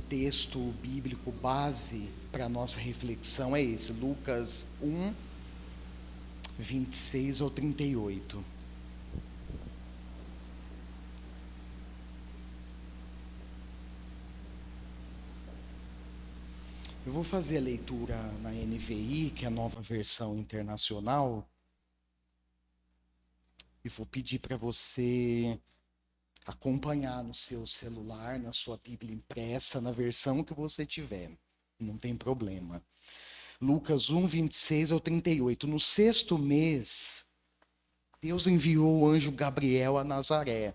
texto bíblico base para a nossa reflexão é esse, Lucas 1, 26 ao 38. Eu vou fazer a leitura na NVI, que é a nova versão internacional, e vou pedir para você acompanhar no seu celular, na sua Bíblia impressa, na versão que você tiver. Não tem problema. Lucas 1, 26 ao 38. No sexto mês, Deus enviou o anjo Gabriel a Nazaré,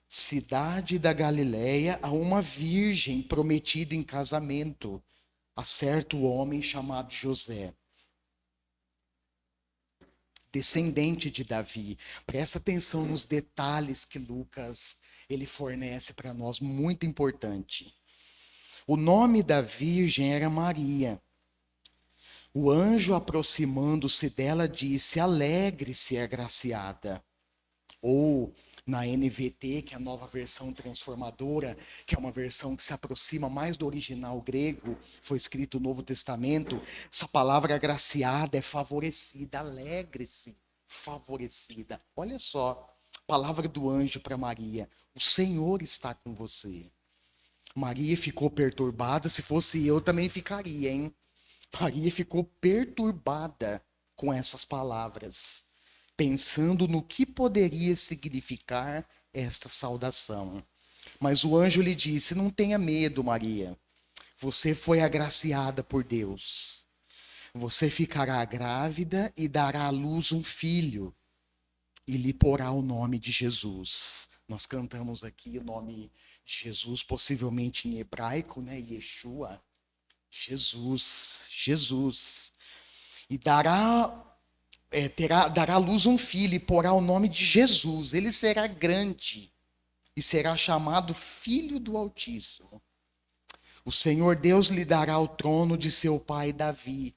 cidade da Galileia, a uma virgem prometida em casamento a certo homem chamado José, descendente de Davi. Presta atenção nos detalhes que Lucas ele fornece para nós, muito importante. O nome da virgem era Maria. O anjo, aproximando-se dela, disse: alegre-se, agraciada. Ou na NVT, que é a nova versão transformadora, que é uma versão que se aproxima mais do original grego, foi escrito no Novo Testamento, essa palavra agraciada é favorecida, alegre-se, favorecida. Olha só, palavra do anjo para Maria: o Senhor está com você. Maria ficou perturbada, se fosse eu também ficaria, hein? Maria ficou perturbada com essas palavras, pensando no que poderia significar esta saudação. Mas o anjo lhe disse: não tenha medo, Maria. Você foi agraciada por Deus. Você ficará grávida e dará à luz um filho, e lhe porá o nome de Jesus. Nós cantamos aqui o nome de Jesus, possivelmente em hebraico, né? Yeshua. Jesus, Jesus. E dará à luz um filho e porá o nome de Jesus. Ele será grande e será chamado Filho do Altíssimo. O Senhor Deus lhe dará o trono de seu pai Davi,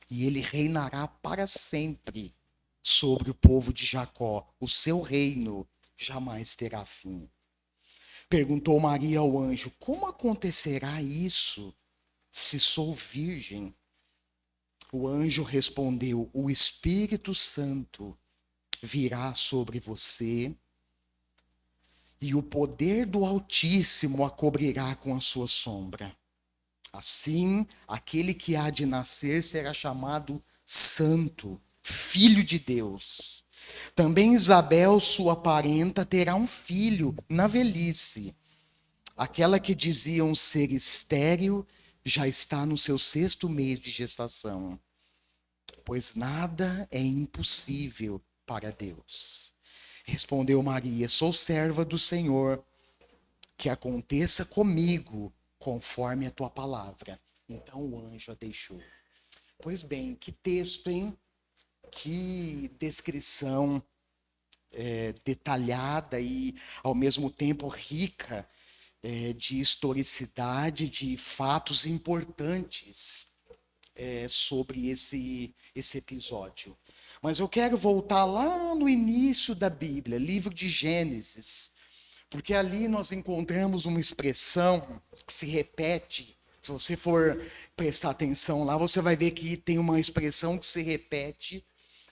e ele reinará para sempre sobre o povo de Jacó. O seu reino jamais terá fim. Perguntou Maria ao anjo: como acontecerá isso, se sou virgem? O anjo respondeu: o Espírito Santo virá sobre você, e o poder do Altíssimo a cobrirá com a sua sombra. Assim, aquele que há de nascer será chamado Santo, Filho de Deus. Também Isabel, sua parenta, terá um filho na velhice. Aquela que diziam ser estéril já está no seu sexto mês de gestação, pois nada é impossível para Deus. Respondeu Maria: sou serva do Senhor, que aconteça comigo conforme a tua palavra. Então o anjo a deixou. Pois bem, que texto, hein? Que descrição detalhada e ao mesmo tempo rica de historicidade, de fatos importantes sobre esse episódio. Mas eu quero voltar lá no início da Bíblia, livro de Gênesis, porque ali nós encontramos uma expressão que se repete. Se você for prestar atenção lá, você vai ver que tem uma expressão que se repete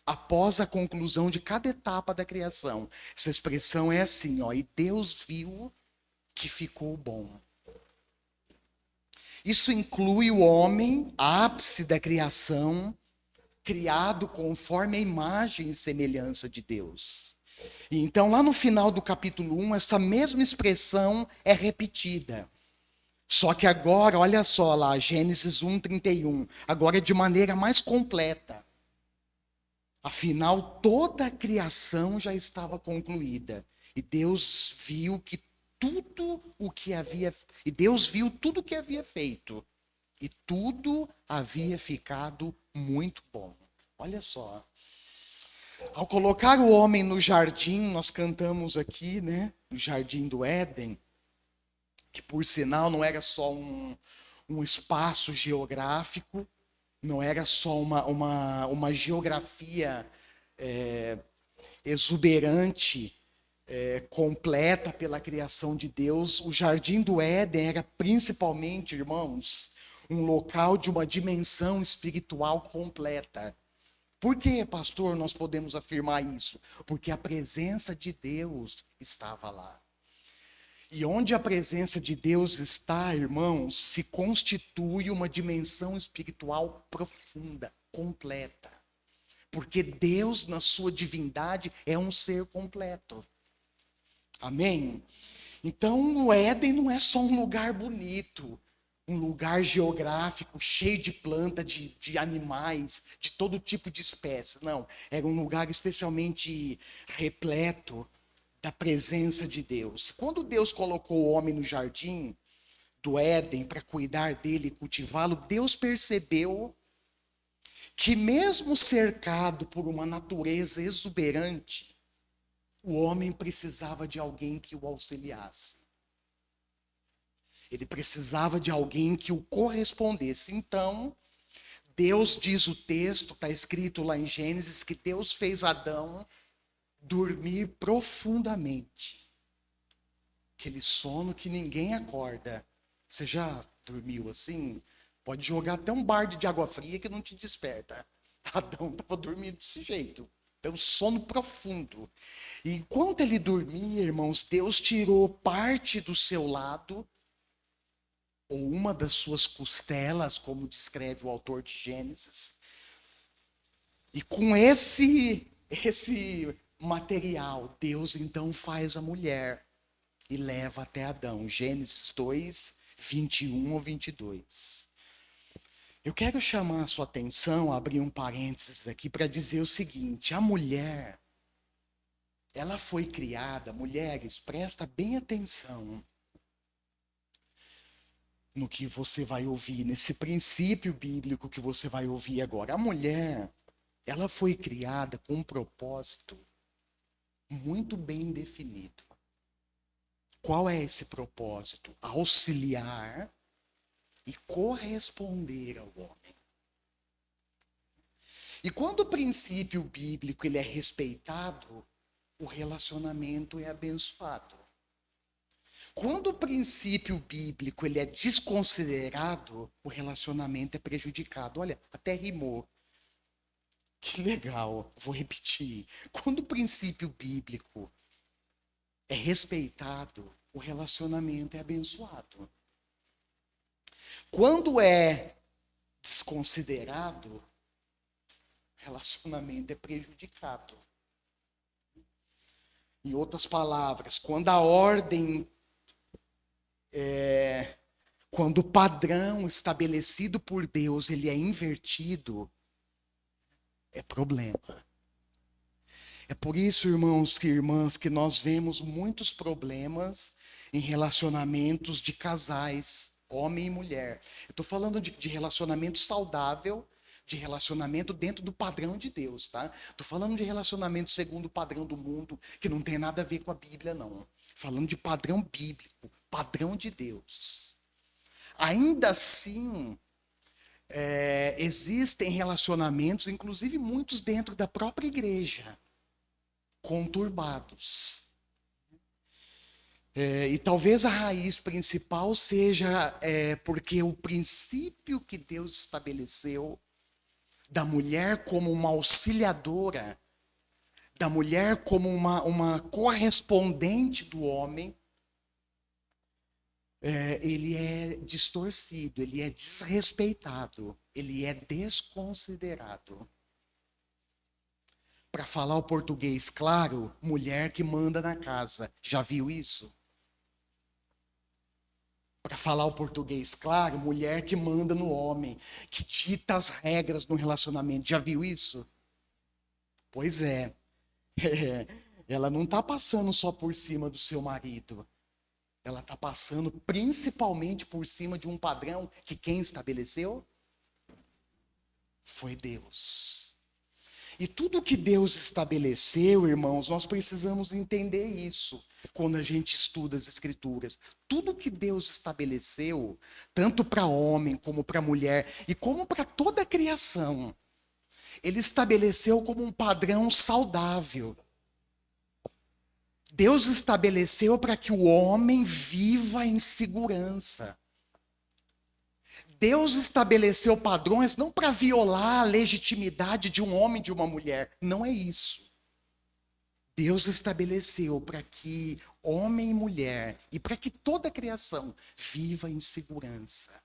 após a conclusão de cada etapa da criação. Essa expressão é assim, ó: e Deus viu que ficou bom. Isso inclui o homem, ápice da criação, criado conforme a imagem e semelhança de Deus. E então, lá no final do capítulo 1, essa mesma expressão é repetida. Só que agora, olha só lá, Gênesis 1:31, agora é de maneira mais completa. Afinal, toda a criação já estava concluída. E Deus viu tudo o que havia feito. E tudo havia ficado muito bom. Olha só. Ao colocar o homem no jardim, nós cantamos aqui, né? No jardim do Éden, que por sinal não era só um espaço geográfico, não era só uma geografia exuberante completa pela criação de Deus, o Jardim do Éden era principalmente, irmãos, um local de uma dimensão espiritual completa. Por que, pastor, nós podemos afirmar isso? Porque a presença de Deus estava lá. E onde a presença de Deus está, irmãos, se constitui uma dimensão espiritual profunda, completa. Porque Deus, na sua divindade, é um ser completo. Amém? Então, o Éden não é só um lugar bonito, um lugar geográfico cheio de planta, de animais, de todo tipo de espécie. Não, era um lugar especialmente repleto da presença de Deus. Quando Deus colocou o homem no jardim do Éden para cuidar dele e cultivá-lo, Deus percebeu que mesmo cercado por uma natureza exuberante, o homem precisava de alguém que o auxiliasse. Ele precisava de alguém que o correspondesse. Então, Deus diz o texto, está escrito lá em Gênesis, que Deus fez Adão dormir profundamente. Aquele sono que ninguém acorda. Você já dormiu assim? Pode jogar até um balde de água fria que não te desperta. Adão estava dormindo desse jeito. Então, sono profundo. E enquanto ele dormia, irmãos, Deus tirou parte do seu lado, ou uma das suas costelas, como descreve o autor de Gênesis. E com esse material, Deus então faz a mulher e leva até Adão. Gênesis 2, 21 ou 22. Eu quero chamar a sua atenção, abrir um parênteses aqui para dizer o seguinte: a mulher, ela foi criada, mulheres, presta bem atenção no que você vai ouvir, nesse princípio bíblico que você vai ouvir agora. A mulher, ela foi criada com um propósito muito bem definido. Qual é esse propósito? Auxiliar e corresponder ao homem. E quando o princípio bíblico ele é respeitado, o relacionamento é abençoado. Quando o princípio bíblico ele é desconsiderado, o relacionamento é prejudicado. Olha, até rimou. Que legal, vou repetir. Quando o princípio bíblico é respeitado, o relacionamento é abençoado. Quando é desconsiderado, o relacionamento é prejudicado. Em outras palavras, quando a ordem quando o padrão estabelecido por Deus ele é invertido, é problema. É por isso, irmãos e irmãs, que nós vemos muitos problemas em relacionamentos de casais, homem e mulher. Eu estou falando de relacionamento saudável, de relacionamento dentro do padrão de Deus, tá? Estou falando de relacionamento segundo o padrão do mundo, que não tem nada a ver com a Bíblia, não. Falando de padrão bíblico, padrão de Deus. Ainda assim, existem relacionamentos, inclusive muitos dentro da própria igreja, conturbados. E talvez a raiz principal seja porque o princípio que Deus estabeleceu da mulher como uma auxiliadora, da mulher como uma correspondente do homem, ele é distorcido, ele é desrespeitado, ele é desconsiderado. Para falar o português claro, mulher que manda na casa. Já viu isso? Para falar o português claro, mulher que manda no homem, que dita as regras no relacionamento. Já viu isso? Pois é. Ela não está passando só por cima do seu marido. Ela está passando principalmente por cima de um padrão que quem estabeleceu foi Deus. E tudo que Deus estabeleceu, irmãos, nós precisamos entender isso quando a gente estuda as Escrituras. Tudo que Deus estabeleceu, tanto para homem como para mulher e como para toda a criação, Ele estabeleceu como um padrão saudável Deus estabeleceu para que o homem viva em segurança. Deus estabeleceu padrões não para violar a legitimidade de um homem e de uma mulher. Não é isso. Deus estabeleceu para que homem e mulher, e para que toda a criação viva em segurança.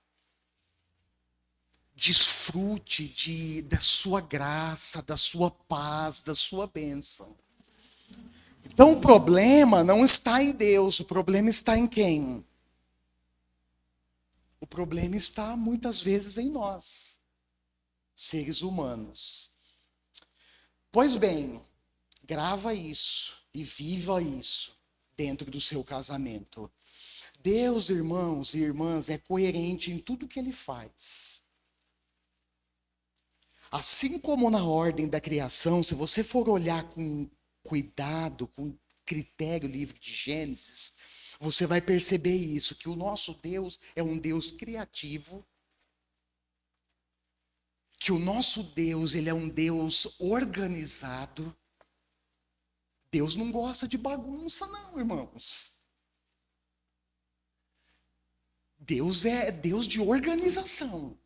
Desfrute da sua graça, da sua paz, da sua bênção. Então o problema não está em Deus, o problema está em quem? O problema está muitas vezes em nós, seres humanos. Pois bem, grava isso e viva isso dentro do seu casamento. Deus, irmãos e irmãs, é coerente em tudo que ele faz. Assim como na ordem da criação, se você for olhar com cuidado, com critério, o livro de Gênesis, você vai perceber isso, que o nosso Deus é um Deus criativo, que o nosso Deus, ele é um Deus organizado. Deus não gosta de bagunça, não, irmãos. Deus é Deus de organização.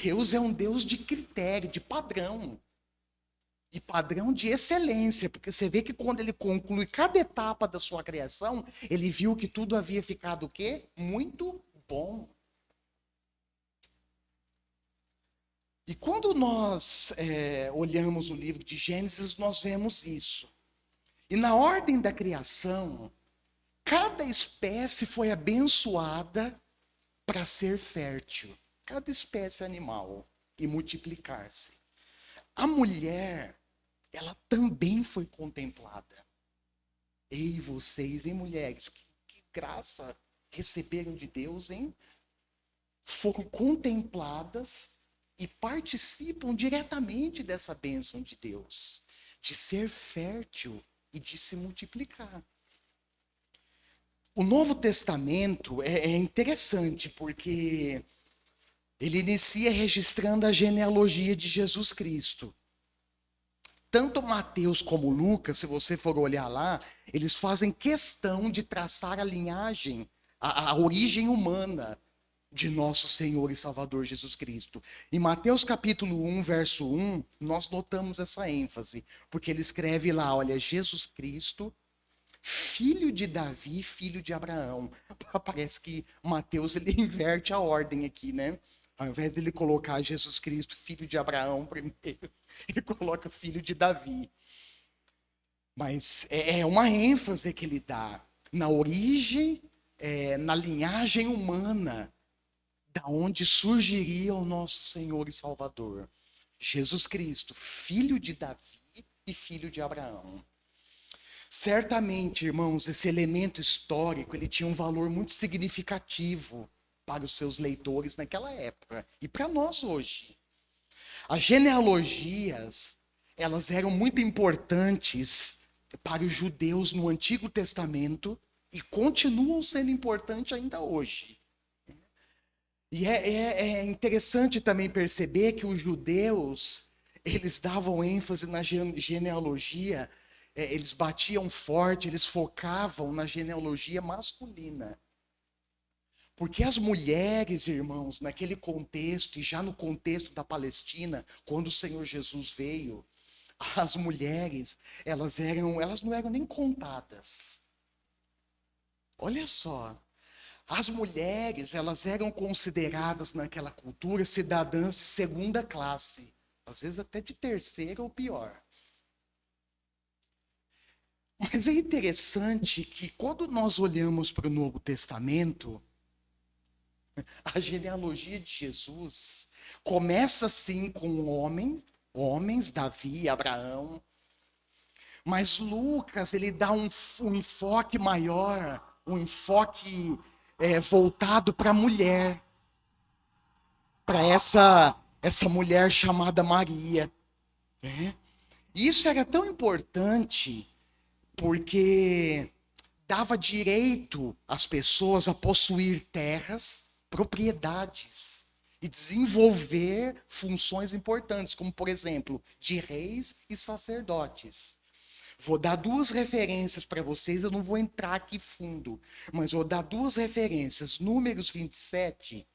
Deus é um Deus de critério, de padrão. E padrão de excelência, porque você vê que quando ele conclui cada etapa da sua criação, ele viu que tudo havia ficado o quê? Muito bom. E quando nós olhamos o livro de Gênesis, nós vemos isso. E na ordem da criação, cada espécie foi abençoada para ser fértil. Cada espécie animal e multiplicar-se. A mulher, ela também foi contemplada. Ei, vocês, hein, mulheres, que graça receberam de Deus, hein? Foram contempladas e participam diretamente dessa bênção de Deus, de ser fértil e de se multiplicar. O Novo Testamento é interessante porque ele inicia registrando a genealogia de Jesus Cristo. Tanto Mateus como Lucas, se você for olhar lá, eles fazem questão de traçar a linhagem, a origem humana de nosso Senhor e Salvador Jesus Cristo. Em Mateus capítulo 1, verso 1, nós notamos essa ênfase, porque ele escreve lá, olha, Jesus Cristo, filho de Davi, filho de Abraão. Parece que Mateus ele inverte a ordem aqui, né? Ao invés dele colocar Jesus Cristo, filho de Abraão primeiro, ele coloca filho de Davi. Mas é uma ênfase que ele dá na origem, na linhagem humana, da onde surgiria o nosso Senhor e Salvador. Jesus Cristo, filho de Davi e filho de Abraão. Certamente, irmãos, esse elemento histórico, ele tinha um valor muito significativo para os seus leitores naquela época e para nós hoje. As genealogias, elas eram muito importantes para os judeus no Antigo Testamento e continuam sendo importantes ainda hoje. E é interessante também perceber que os judeus, eles davam ênfase na genealogia, eles batiam forte, eles focavam na genealogia masculina. Porque as mulheres, irmãos, naquele contexto, e já no contexto da Palestina, quando o Senhor Jesus veio, as mulheres, elas não eram nem contadas. Olha só, as mulheres, elas eram consideradas naquela cultura cidadãs de segunda classe, às vezes até de terceira ou pior. Mas é interessante que quando nós olhamos para o Novo Testamento, a genealogia de Jesus começa assim com homens, Davi, Abraão. Mas Lucas, ele dá um enfoque maior, um enfoque voltado para a mulher. Para essa mulher chamada Maria. Né? E isso era tão importante porque dava direito às pessoas a possuir terras, propriedades e desenvolver funções importantes, como, por exemplo, de reis e sacerdotes. Vou dar duas referências para vocês, eu não vou entrar aqui fundo, mas vou dar duas referências. Números 27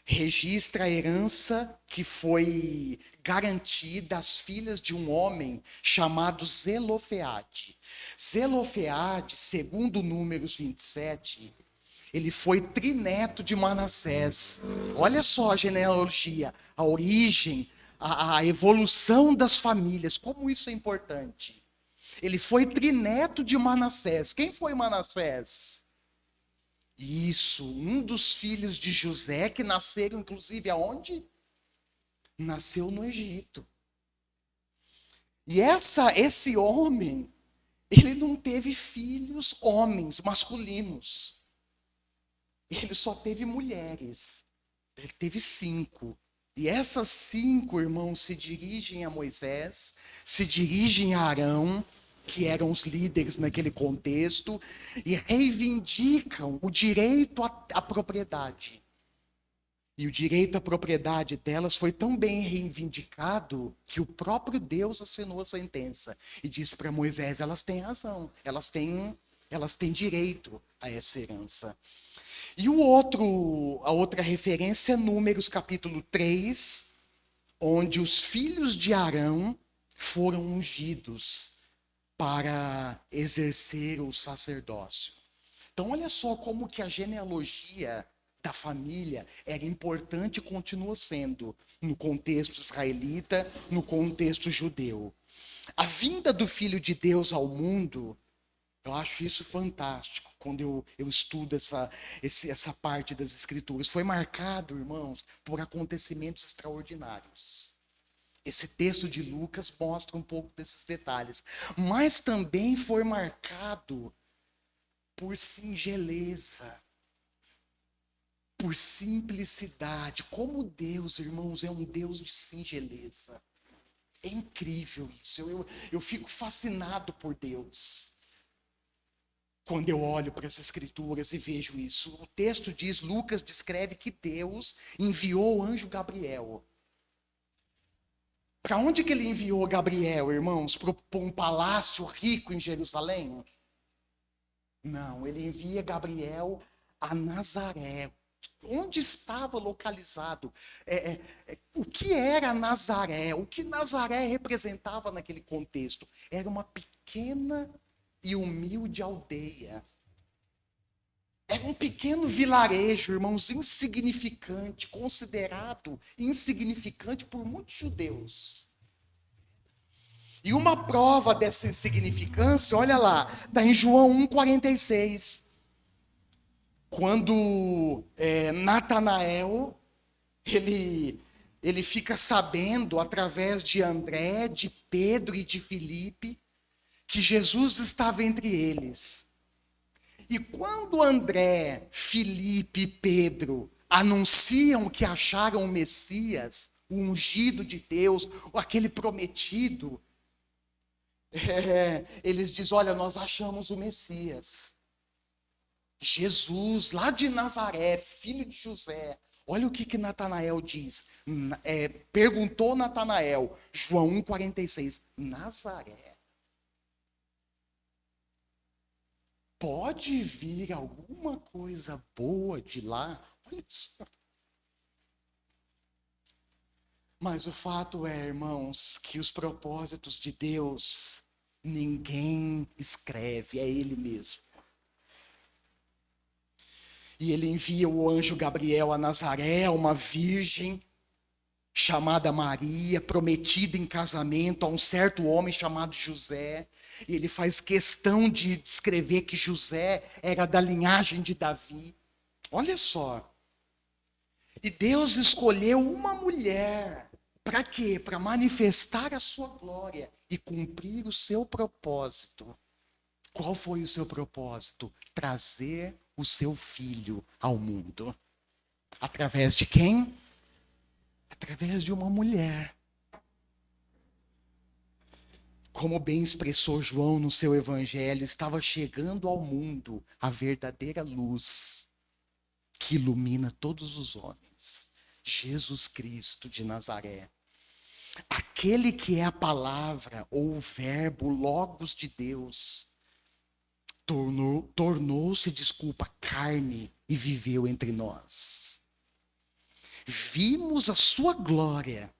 registra a herança que foi garantida às filhas de um homem chamado Zelofeade. Zelofeade, segundo Números 27, ele foi trineto de Manassés. Olha só a genealogia, a origem, a evolução das famílias, como isso é importante. Ele foi trineto de Manassés. Quem foi Manassés? Isso, um dos filhos de José, que nasceram, inclusive, aonde? Nasceu no Egito. E esse homem, ele não teve filhos homens, masculinos. Ele só teve mulheres. Ele teve 5. E essas 5, irmãos, se dirigem a Moisés, se dirigem a Arão, que eram os líderes naquele contexto, e reivindicam o direito à propriedade. E o direito à propriedade delas foi tão bem reivindicado que o próprio Deus assinou a sentença e disse para Moisés: elas têm razão, elas têm direito a essa herança. E a outra referência é Números capítulo 3, onde os filhos de Arão foram ungidos para exercer o sacerdócio. Então, olha só como que a genealogia da família era importante e continua sendo no contexto israelita, no contexto judeu. A vinda do Filho de Deus ao mundo, eu acho isso fantástico, quando eu estudo essa parte das Escrituras. Foi marcado, irmãos, por acontecimentos extraordinários. Esse texto de Lucas mostra um pouco desses detalhes. Mas também foi marcado por singeleza, por simplicidade. Como Deus, irmãos, é um Deus de singeleza. É incrível isso. Eu fico fascinado por Deus quando eu olho para as Escrituras e vejo isso. O texto diz, Lucas descreve que Deus enviou o anjo Gabriel. Para onde que ele enviou Gabriel, irmãos? Para um palácio rico em Jerusalém? Não, ele envia Gabriel a Nazaré. Onde estava localizado? O que era Nazaré? O que Nazaré representava naquele contexto? Era uma pequena e humilde aldeia. Era um pequeno vilarejo, irmãos, insignificante, considerado insignificante por muitos judeus. E uma prova dessa insignificância, olha lá, está em João 1,46. Quando Natanael, ele fica sabendo, através de André, de Pedro e de Filipe, que Jesus estava entre eles. E quando André, Filipe e Pedro anunciam que acharam o Messias, o ungido de Deus, aquele prometido, eles dizem, olha, nós achamos o Messias. Jesus, lá de Nazaré, filho de José. Olha o que Natanael diz. Perguntou Natanael, João 1,46, Nazaré. Pode vir alguma coisa boa de lá? Olha só. Mas o fato é, irmãos, que os propósitos de Deus ninguém escreve, é Ele mesmo. E ele envia o anjo Gabriel a Nazaré, uma virgem chamada Maria, prometida em casamento a um certo homem chamado José. E ele faz questão de descrever que José era da linhagem de Davi. Olha só. E Deus escolheu uma mulher. Para quê? Para manifestar a sua glória e cumprir o seu propósito. Qual foi o seu propósito? Trazer o seu filho ao mundo. Através de quem? Através de uma mulher. Como bem expressou João no seu evangelho, estava chegando ao mundo a verdadeira luz que ilumina todos os homens. Jesus Cristo de Nazaré. Aquele que é a palavra ou o verbo, o logos de Deus, tornou-se, carne e viveu entre nós. Vimos a sua glória,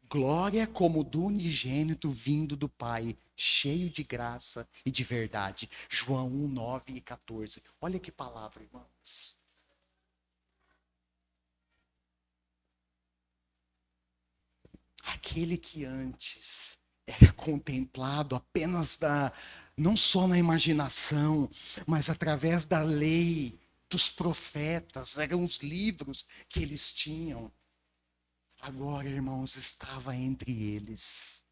glória como do unigênito vindo do Pai, cheio de graça e de verdade. João 1, 9 e 14. Olha que palavra, irmãos. Aquele que antes era contemplado apenas não só na imaginação, mas através da lei, dos profetas, eram os livros que eles tinham. Agora, irmãos, estava entre eles.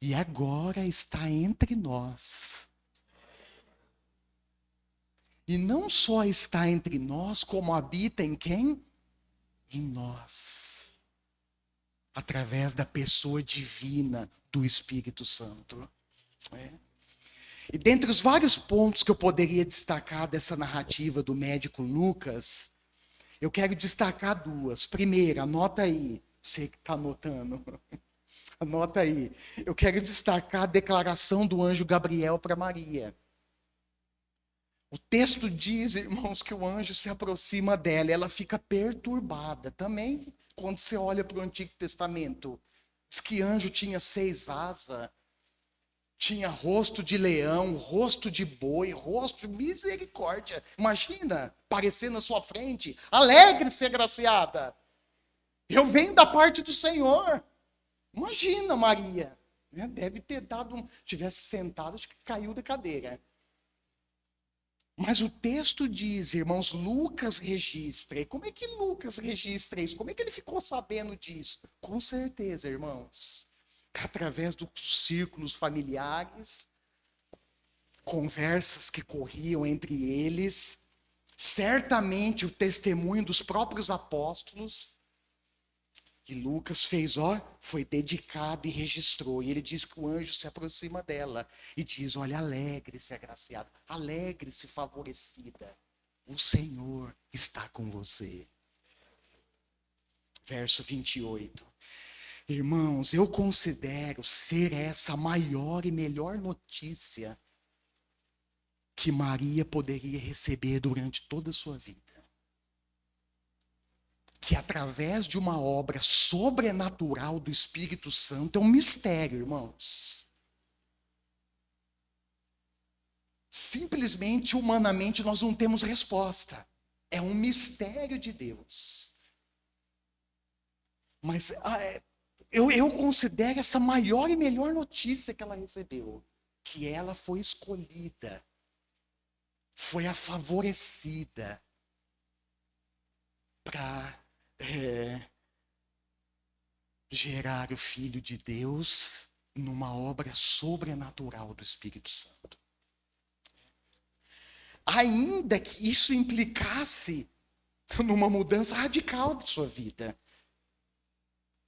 E agora está entre nós. E não só está entre nós, como habita em quem? Em nós. Através da pessoa divina do Espírito Santo. E dentre os vários pontos que eu poderia destacar dessa narrativa do médico Lucas, eu quero destacar duas. Primeira, anota aí, você que está anotando. Anota aí. Eu quero destacar a declaração do anjo Gabriel para Maria. O texto diz, irmãos, que o anjo se aproxima dela e ela fica perturbada. Também, quando você olha para o Antigo Testamento, diz que anjo tinha 6 asas, tinha rosto de leão, rosto de boi, rosto de misericórdia. Imagina, aparecer na sua frente. Alegre-se, agraciada. Eu venho da parte do Senhor. Imagina, Maria. Deve ter dado tivesse sentado, acho que caiu da cadeira. Mas o texto diz, irmãos, Lucas registra. E como é que Lucas registra isso? Como é que ele ficou sabendo disso? Com certeza, irmãos. Através dos círculos familiares, conversas que corriam entre eles, certamente o testemunho dos próprios apóstolos. E Lucas fez, foi dedicado e registrou. E ele diz que o anjo se aproxima dela e diz, olha, alegre-se, agraciada, alegre-se, favorecida. O Senhor está com você. Verso 28. Irmãos, eu considero ser essa a maior e melhor notícia que Maria poderia receber durante toda a sua vida. Que através de uma obra sobrenatural do Espírito Santo, é um mistério, irmãos. Simplesmente, humanamente, nós não temos resposta. É um mistério de Deus. Mas eu considero essa maior e melhor notícia que ela recebeu. Que ela foi escolhida. Foi a favorecida para gerar o Filho de Deus numa obra sobrenatural do Espírito Santo. Ainda que isso implicasse numa mudança radical de sua vida,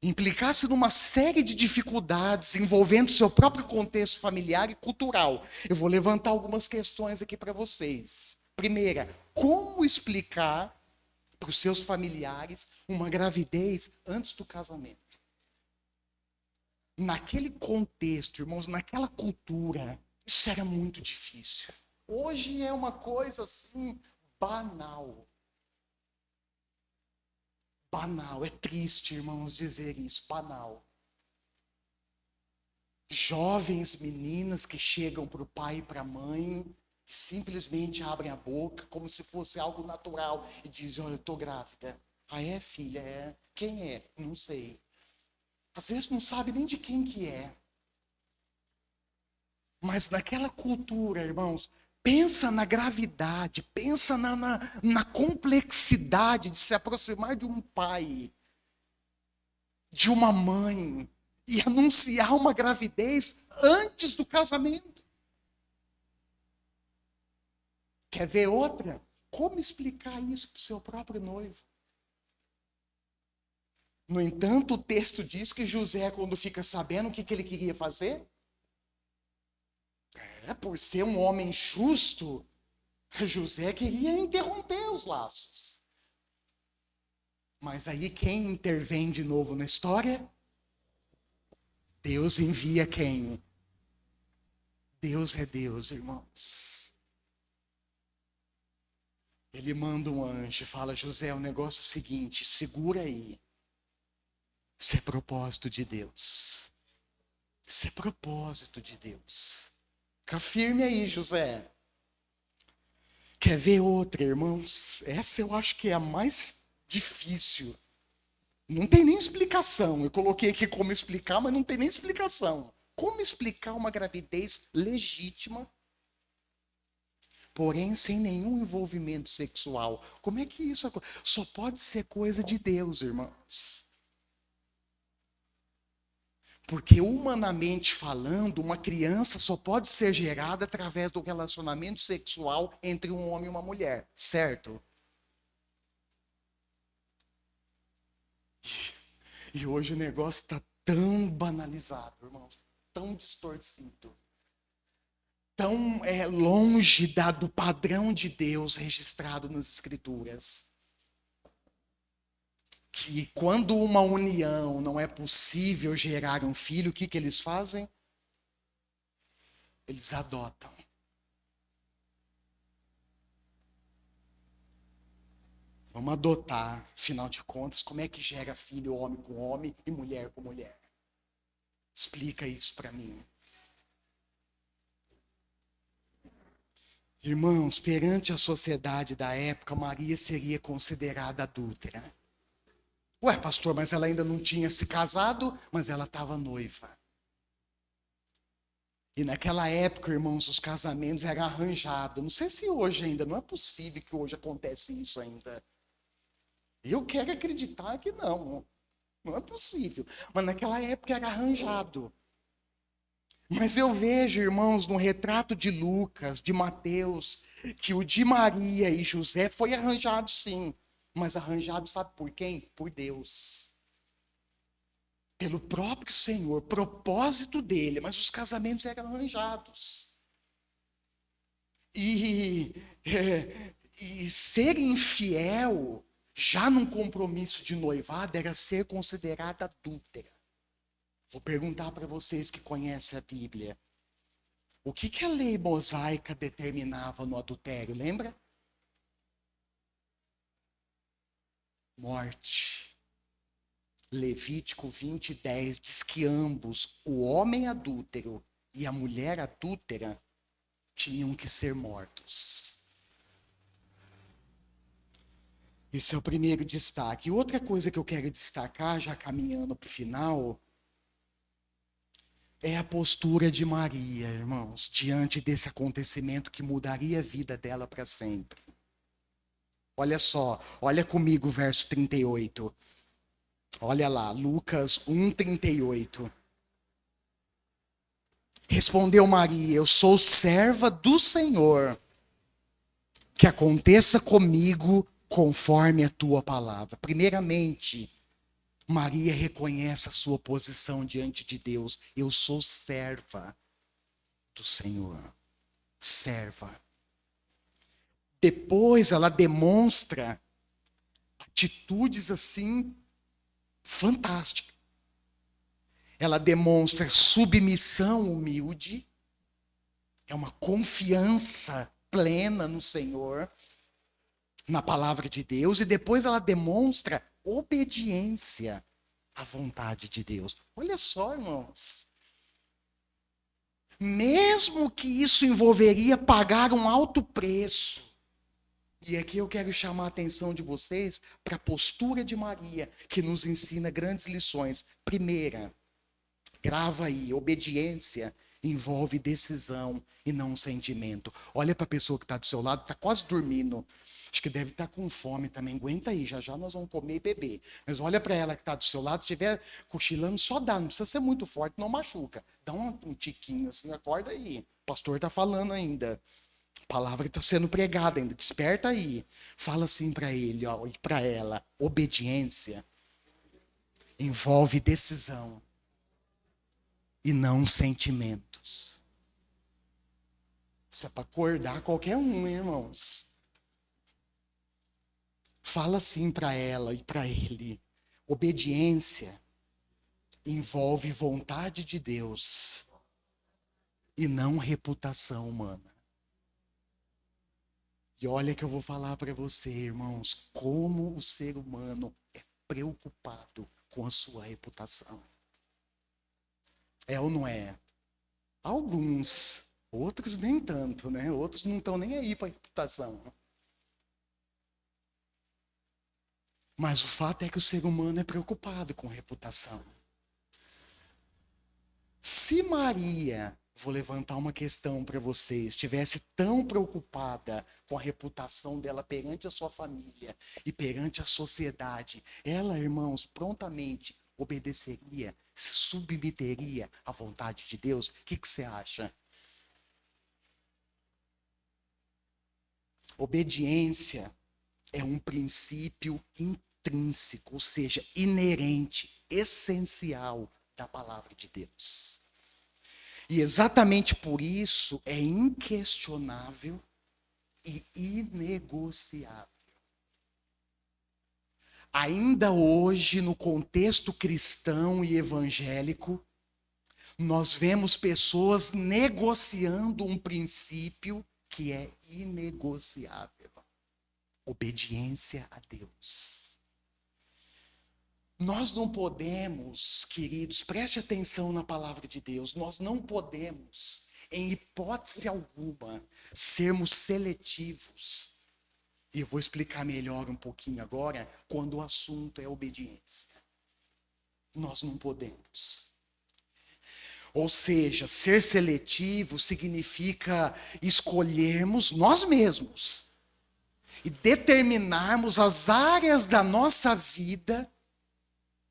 implicasse numa série de dificuldades envolvendo seu próprio contexto familiar e cultural. Eu vou levantar algumas questões aqui para vocês. Primeira, como explicar para os seus familiares uma gravidez antes do casamento? Naquele contexto, irmãos, naquela cultura, isso era muito difícil. Hoje é uma coisa assim, banal. Banal, é triste, irmãos, dizer isso, banal. Jovens meninas que chegam para o pai e para a mãe, que simplesmente abrem a boca como se fosse algo natural e dizem, olha, eu estou grávida. Ah, é, filha? É. Quem é? Não sei. Às vezes não sabe nem de quem que é. Mas naquela cultura, irmãos, pensa na gravidade, pensa na complexidade de se aproximar de um pai, de uma mãe, e anunciar uma gravidez antes do casamento. Quer ver outra? Como explicar isso para o seu próprio noivo? No entanto, o texto diz que José, quando fica sabendo o que ele queria fazer, por ser um homem justo, José queria interromper os laços. Mas aí quem intervém de novo na história? Deus envia quem? Deus é Deus, irmãos. Ele manda um anjo e fala: José, o negócio é o seguinte, segura aí. Isso é propósito de Deus. Isso é propósito de Deus. Fica firme aí, José. Quer ver outra, irmãos? Essa eu acho que é a mais difícil. Não tem nem explicação. Eu coloquei aqui como explicar, mas não tem nem explicação. Como explicar uma gravidez legítima, porém sem nenhum envolvimento sexual? Como é que isso só pode ser coisa de Deus, irmãos? Porque humanamente falando, uma criança só pode ser gerada através do relacionamento sexual entre um homem e uma mulher, certo? E hoje o negócio está tão banalizado, irmãos, tão distorcido, tão longe do padrão de Deus registrado nas Escrituras, que quando uma união não é possível gerar um filho, o que que eles fazem? Eles adotam. Vamos adotar, afinal de contas, como é que gera filho homem com homem e mulher com mulher? Explica isso para mim. Irmãos, perante a sociedade da época, Maria seria considerada adúltera. Ué, pastor, mas ela ainda não tinha se casado, mas ela estava noiva. E naquela época, irmãos, os casamentos eram arranjados. Não sei se hoje ainda, não é possível que hoje acontece isso ainda. Eu quero acreditar que não. Não é possível. Mas naquela época era arranjado. Mas eu vejo, irmãos, no retrato de Lucas, de Mateus, que o de Maria e José foi arranjado sim. Mas arranjado sabe por quem? Por Deus. Pelo próprio Senhor, propósito dele. Mas os casamentos eram arranjados. E ser infiel, já num compromisso de noivado, era ser considerada adúltera. Vou perguntar para vocês que conhecem a Bíblia. O que a lei mosaica determinava no adultério, lembra? Morte. Levítico 20:10 diz que ambos, o homem adúltero e a mulher adúltera, tinham que ser mortos. Esse é o primeiro destaque. E outra coisa que eu quero destacar, já caminhando para o final, é a postura de Maria, irmãos, diante desse acontecimento que mudaria a vida dela para sempre. Olha só, olha comigo o verso 38. Olha lá, Lucas 1:38. Respondeu Maria: Eu sou serva do Senhor, que aconteça comigo conforme a tua palavra. Primeiramente, Maria reconhece a sua posição diante de Deus. Eu sou serva do Senhor. Serva. Depois ela demonstra atitudes assim fantásticas. Ela demonstra submissão humilde, é uma confiança plena no Senhor, na palavra de Deus, e depois ela demonstra obediência à vontade de Deus. Olha só, irmãos. Mesmo que isso envolveria pagar um alto preço. E aqui eu quero chamar a atenção de vocês para a postura de Maria, que nos ensina grandes lições. Primeira, grava aí, obediência envolve decisão e não sentimento. Olha para a pessoa que está do seu lado, está quase dormindo. Acho que deve estar com fome também. Aguenta aí, já já nós vamos comer e beber. Mas olha para ela que está do seu lado, se estiver cochilando, só dá. Não precisa ser muito forte, não machuca. Dá um tiquinho assim, acorda aí. O pastor está falando ainda. A palavra está sendo pregada ainda. Desperta aí. Fala assim para ele, ó, e para ela. Obediência envolve decisão e não sentimentos. Isso é para acordar qualquer um, hein, irmãos. Fala assim para ela e para ele. Obediência envolve vontade de Deus e não reputação humana. E olha que eu vou falar para você, irmãos, como o ser humano é preocupado com a sua reputação. É ou não é? Alguns, outros nem tanto, né? Outros não estão nem aí para a reputação. Mas o fato é que o ser humano é preocupado com reputação. Se Maria, vou levantar uma questão para vocês, estivesse tão preocupada com a reputação dela perante a sua família e perante a sociedade, ela, irmãos, prontamente obedeceria, se submeteria à vontade de Deus? O que você acha? Obediência é um princípio intrínseco, ou seja, inerente, essencial da palavra de Deus. E exatamente por isso é inquestionável e inegociável. Ainda hoje, no contexto cristão e evangélico, nós vemos pessoas negociando um princípio que é inegociável: obediência a Deus. Nós não podemos, queridos, preste atenção na palavra de Deus, nós não podemos, em hipótese alguma, sermos seletivos. E eu vou explicar melhor um pouquinho agora, quando o assunto é obediência. Nós não podemos. Ou seja, ser seletivo significa escolhermos nós mesmos e determinarmos as áreas da nossa vida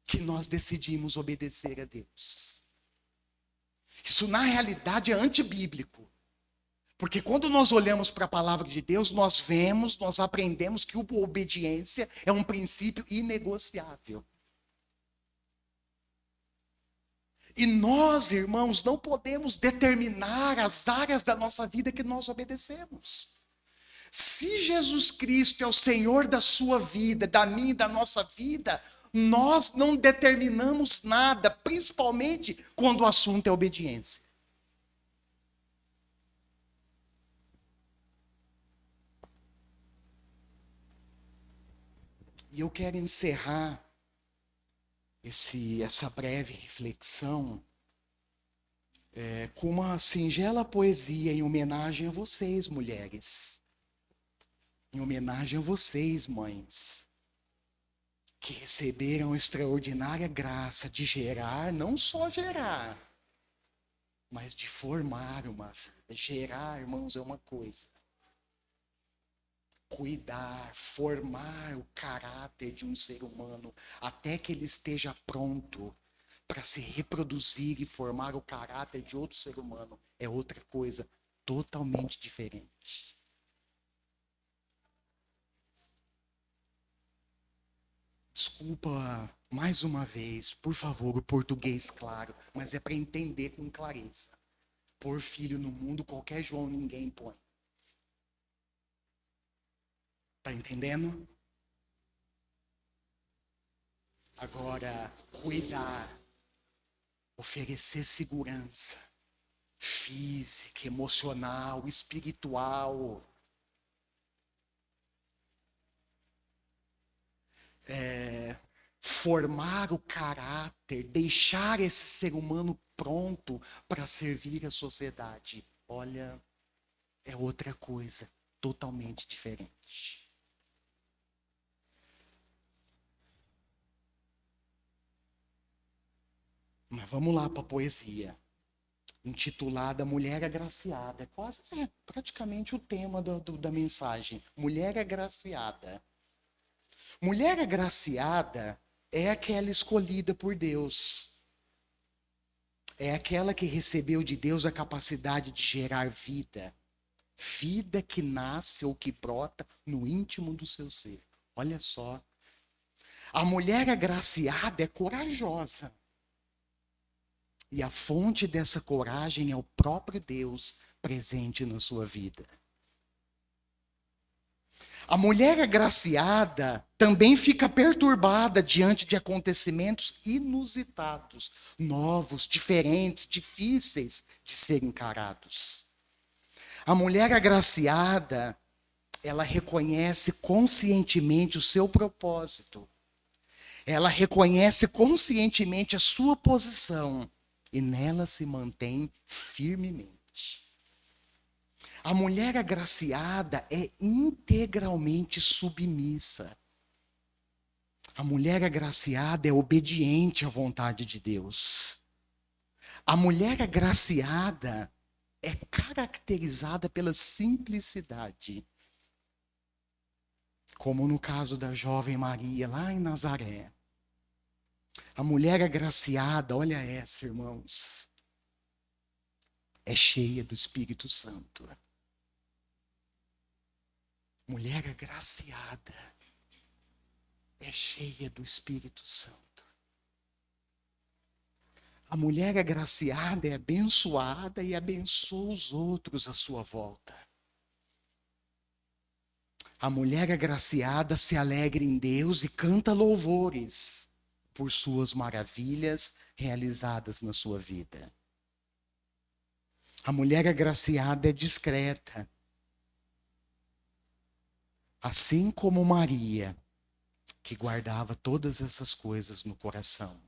que nós decidimos obedecer a Deus. Isso, na realidade, é antibíblico. Porque quando nós olhamos para a palavra de Deus, nós vemos, nós aprendemos que a obediência é um princípio inegociável. E nós, irmãos, não podemos determinar as áreas da nossa vida que nós obedecemos. Se Jesus Cristo é o Senhor da sua vida, da minha e da nossa vida, nós não determinamos nada, principalmente quando o assunto é obediência. E eu quero encerrar essa breve reflexão com uma singela poesia em homenagem a vocês, mulheres. Em homenagem a vocês, mães, que receberam a extraordinária graça de gerar, não só gerar, mas de formar uma vida. Gerar, irmãos, é uma coisa. Cuidar, formar o caráter de um ser humano até que ele esteja pronto para se reproduzir e formar o caráter de outro ser humano é outra coisa totalmente diferente. Desculpa mais uma vez, por favor, o português claro, mas é para entender com clareza. Pôr filho no mundo, qualquer João ninguém põe. Tá entendendo? Agora, cuidar, oferecer segurança física, emocional, espiritual. Formar o caráter, deixar esse ser humano pronto para servir a sociedade. Olha, é outra coisa, totalmente diferente. Mas vamos lá para a poesia, intitulada Mulher Agraciada. Quase, praticamente o tema da mensagem. Mulher Agraciada. Mulher agraciada é aquela escolhida por Deus. É aquela que recebeu de Deus a capacidade de gerar vida. Vida que nasce ou que brota no íntimo do seu ser. Olha só. A mulher agraciada é corajosa. E a fonte dessa coragem é o próprio Deus presente na sua vida. A mulher agraciada também fica perturbada diante de acontecimentos inusitados, novos, diferentes, difíceis de serem encarados. A mulher agraciada, ela reconhece conscientemente o seu propósito. Ela reconhece conscientemente a sua posição e nela se mantém firmemente. A mulher agraciada é integralmente submissa. A mulher agraciada é obediente à vontade de Deus. A mulher agraciada é caracterizada pela simplicidade. Como no caso da jovem Maria, lá em Nazaré. A mulher agraciada, olha essa, irmãos, é cheia do Espírito Santo. Mulher agraciada é cheia do Espírito Santo. A mulher agraciada é abençoada e abençoa os outros à sua volta. A mulher agraciada se alegra em Deus e canta louvores por suas maravilhas realizadas na sua vida. A mulher agraciada é discreta. Assim como Maria, que guardava todas essas coisas no coração.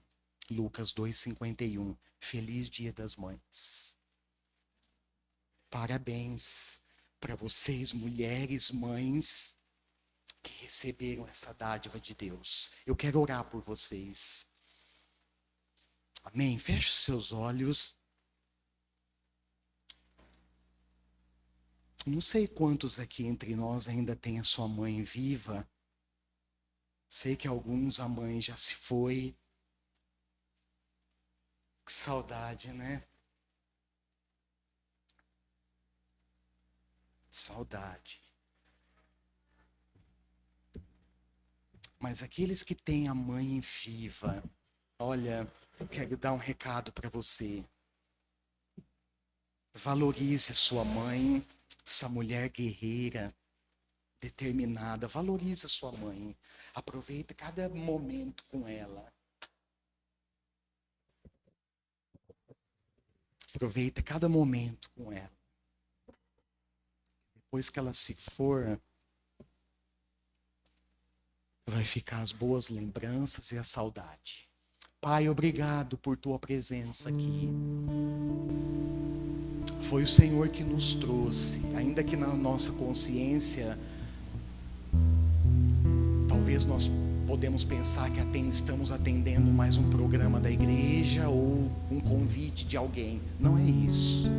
Lucas 2,51. Feliz Dia das Mães. Parabéns para vocês, mulheres, mães, que receberam essa dádiva de Deus. Eu quero orar por vocês. Amém? Feche os seus olhos. Não sei quantos aqui entre nós ainda têm a sua mãe viva. Sei que alguns a mãe já se foi. Que saudade, né? Saudade. Mas aqueles que têm a mãe viva, olha, eu quero dar um recado para você. Valorize a sua mãe, essa mulher guerreira, determinada. Valorize a sua mãe. Aproveite cada momento com ela. Aproveite cada momento com ela. Depois que ela se for, vai ficar as boas lembranças e a saudade. Pai, obrigado por tua presença aqui. Foi o Senhor que nos trouxe, ainda que na nossa consciência, talvez nós podemos pensar que até estamos atendendo mais um programa da igreja ou um convite de alguém. Não é isso.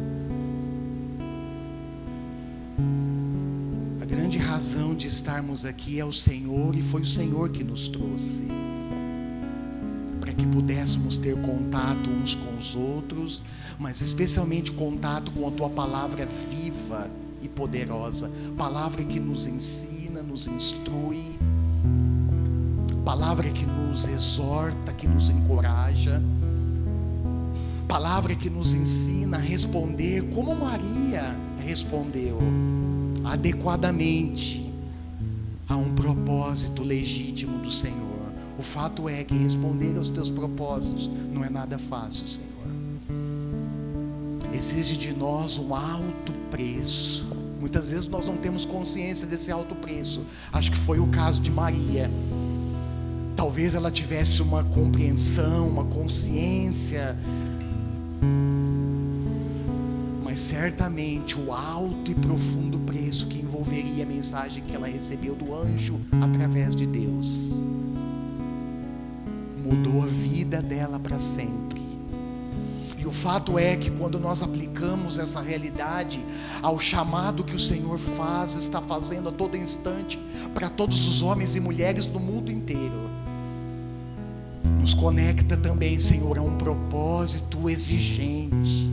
A grande razão de estarmos aqui é o Senhor, e foi o Senhor que nos trouxe. Para que pudéssemos ter contato uns com os outros, mas especialmente contato com a tua palavra viva e poderosa. Palavra que nos ensina, nos instrui. Palavra que nos exorta, que nos encoraja. Palavra que nos ensina a responder como Maria respondeu, adequadamente a um propósito legítimo do Senhor. O fato é que responder aos teus propósitos não é nada fácil, Senhor. Exige de nós um alto preço. Muitas vezes nós não temos consciência desse alto preço. Acho que foi o caso de Maria. Talvez ela tivesse uma compreensão, uma consciência, mas certamente o alto e profundo preço que envolveria a mensagem que ela recebeu do anjo através de Deus mudou a vida dela para sempre. E o fato é que quando nós aplicamos essa realidade ao chamado que o Senhor faz, está fazendo a todo instante para todos os homens e mulheres do mundo inteiro, nos conecta também, Senhor, a um propósito exigente,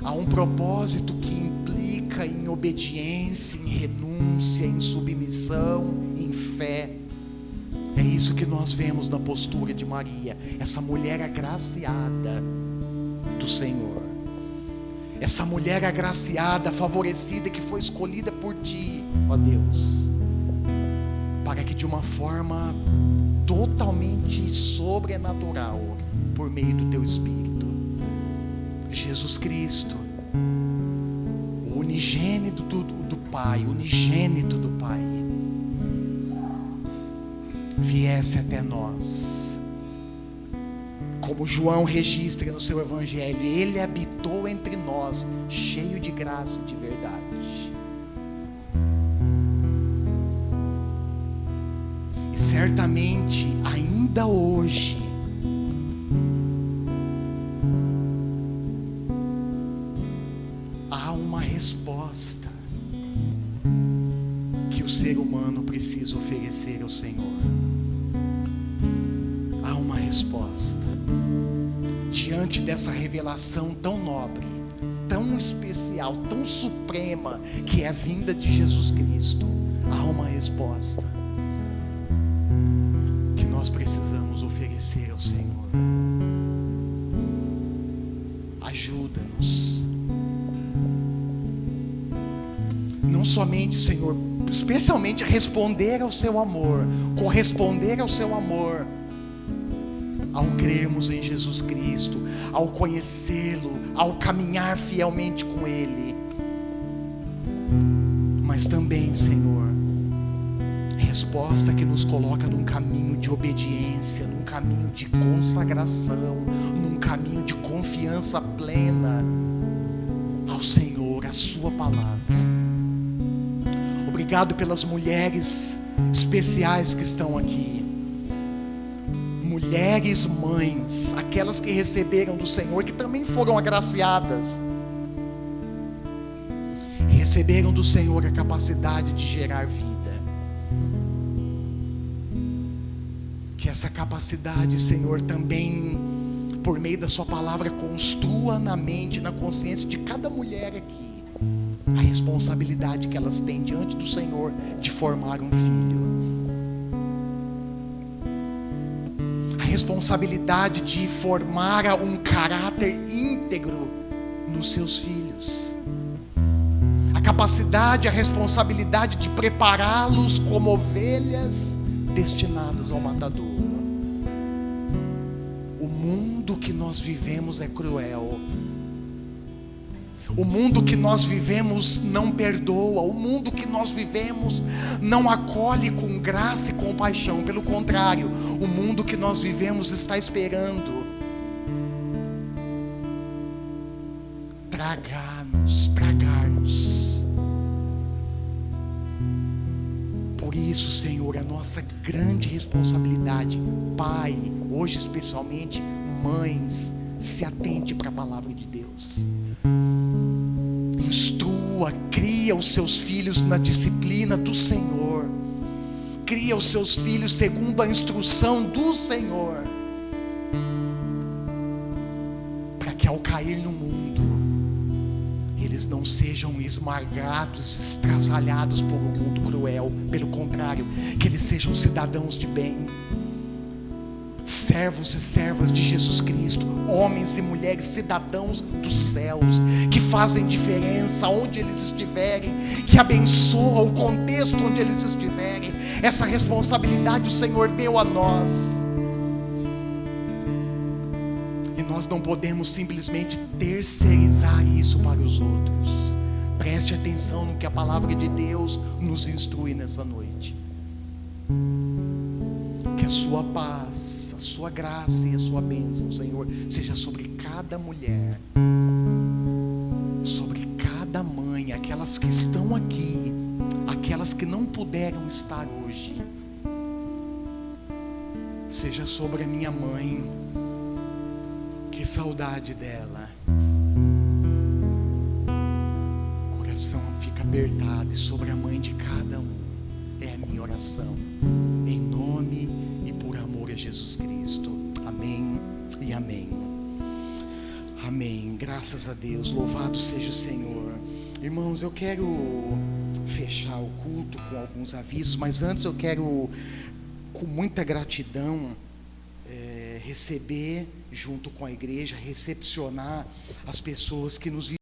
a um propósito que implica em obediência, em renúncia, em submissão, em fé. É isso que nós vemos na postura de Maria, essa mulher agraciada do Senhor. essa mulher agraciada, favorecida, que foi escolhida por Ti, ó Deus, para que de uma forma totalmente sobrenatural, por meio do Teu Espírito, Jesus Cristo, o unigênito do Pai, viesse até nós. Como João registra no seu evangelho, Ele habitou entre nós, cheio de graça e de verdade. E certamente, ainda hoje, há uma resposta que o ser humano precisa oferecer ao Senhor. Há uma resposta. Diante dessa revelação tão nobre, tão especial, tão suprema, que é a vinda de Jesus Cristo, há uma resposta que nós precisamos oferecer ao Senhor. Ajuda-nos. Não somente, Senhor, especialmente responder ao Seu amor, corresponder ao Seu amor, ao crermos em Jesus Cristo, ao conhecê-lo, ao caminhar fielmente com Ele, mas também, Senhor, resposta que nos coloca num caminho de obediência, num caminho de consagração, num caminho de confiança plena ao Senhor, à Sua palavra. Obrigado pelas mulheres especiais que estão aqui. Mulheres mães, aquelas que receberam do Senhor, que também foram agraciadas, e receberam do Senhor a capacidade de gerar vida. Que essa capacidade, Senhor, também, por meio da Sua palavra, construa na mente, na consciência de cada mulher aqui, a responsabilidade que elas têm diante do Senhor de formar um filho. Responsabilidade de formar um caráter íntegro nos seus filhos, a capacidade, a responsabilidade de prepará-los como ovelhas destinadas ao matadouro. O mundo que nós vivemos é cruel. O mundo que nós vivemos não perdoa. O mundo que nós vivemos não acolhe com graça e compaixão. Pelo contrário, o mundo que nós vivemos está esperando tragar-nos. Por isso, Senhor, a nossa grande responsabilidade, Pai, hoje especialmente, mães, se atente para a palavra de Deus. Instrua, cria os seus filhos na disciplina do Senhor. Cria os seus filhos segundo a instrução do Senhor, para que ao cair no mundo, eles não sejam esmagados, estraçalhados por um mundo cruel. Pelo contrário, que eles sejam cidadãos de bem, servos e servas de Jesus Cristo, homens e mulheres cidadãos dos céus, que fazem diferença onde eles estiverem, que abençoam o contexto onde eles estiverem. Essa responsabilidade o Senhor deu a nós, e nós não podemos simplesmente terceirizar isso para os outros. Preste atenção no que a palavra de Deus nos instrui nessa noite. Que a Sua paz, a Sua graça e a Sua bênção, Senhor, seja sobre cada mulher, sobre cada mãe, aquelas que estão aqui, aquelas que não puderam estar hoje. Seja sobre a minha mãe, que saudade dela. O coração fica apertado, e sobre a mãe de cada um. É a minha oração, em nome e por amor a Jesus Cristo. Amém e amém. Amém. Graças a Deus. Louvado seja o Senhor. Irmãos, eu quero fechar o culto com alguns avisos, mas antes eu quero, com muita gratidão, receber, junto com a igreja, recepcionar as pessoas que nos